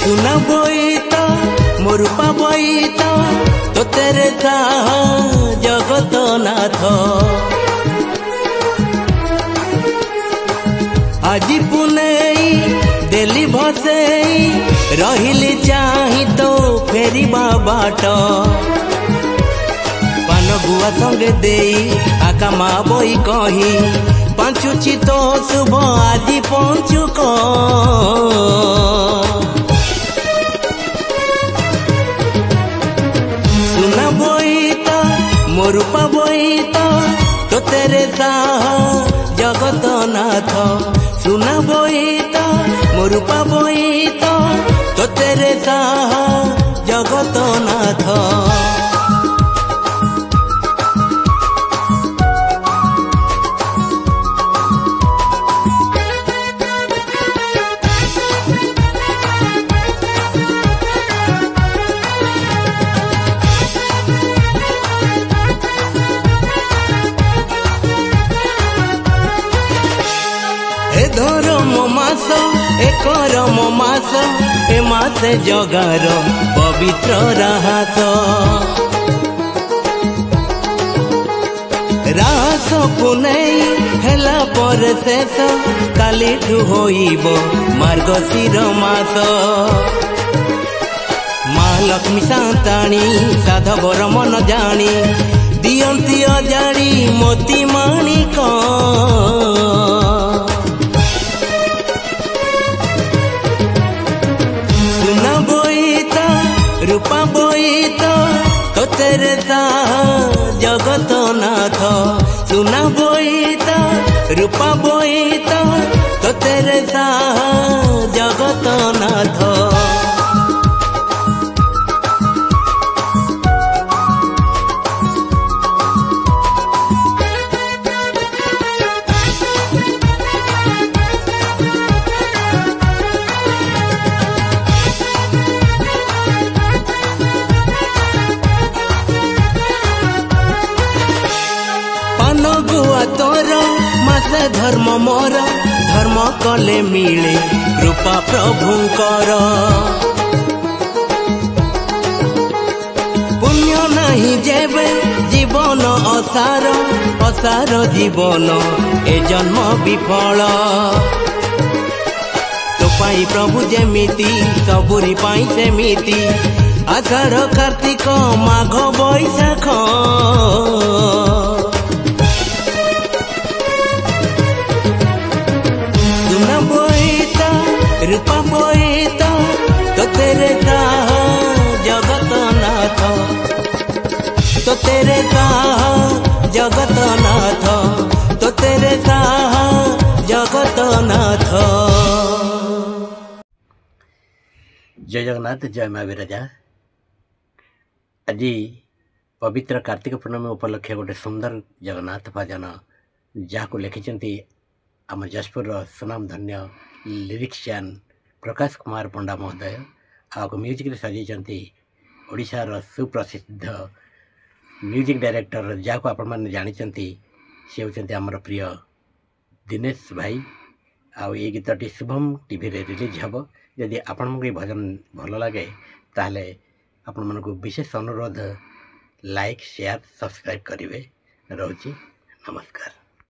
सुना बोईता मोरूपा बोईता तो तेरे जगत नाथ আজি पुनेई देली भसेई रहिली चाही तो फेरिबा बाट पान गुआ संगे देई आका मा बोई कही पांचुची तो शुभ আজি पंचुक सुना बोईता मोरूपा बोईता तो तेरे जगत नाथ सुना बोईता मोरूपा बोईता तो तेरे जगत नाथ धर्म मास ए करम मास ए मासे जगार पवित्र राहास रास पुनेई हेला पर शेष कालीठू होइब मार्गशीर मास माँ लक्ष्मी सांताणी साधवर मन जानी दियंती अजाड़ी मोती माणिक रूपा बोईता तो तेरे जगत नाथ सुना बोईता रूपा बोईता तो तेरे जगत नाथ गुआ तोर मासे धर्म मोर धर्म कले मिले कृपा प्रभुंकर पुण्य नहीं जेबे जीवन असार असार जीवन ए जन्म विफल तो पाई प्रभु जेमिति सबुरी पाई सेमिति आषाढ़ कार्तिक माघ बैशाख रूपा बोईता तो तेरे जगत नाथ तो तेरे जगत नाथ तो तेरे जगत नाथ। जय जगन्नाथ जय माँ विरजा। आज पवित्र कार्तिक पूर्णमी उपलक्षे गोटे सुंदर जगन्नाथ भजन जहाँ लिखिं आम जाजपुर सुनाम धन्य लिरिक्सियन प्रकाश कुमार पंडा महोदय आपको म्यूजिक सजाई ओडिशार सुप्रसिद्ध म्यूजिक डायरेक्टर जहाँ आपण मैंने जानते सी होती आमर प्रिय दिनेश भाई आउ ये गीतटी शुभम टीवी रे रिलीज हम जदि आपण भजन भल लगे ताहले आपण मन को विशेष अनुरोध लाइक शेयर सब्सक्राइब करेंगे। रोची नमस्कार।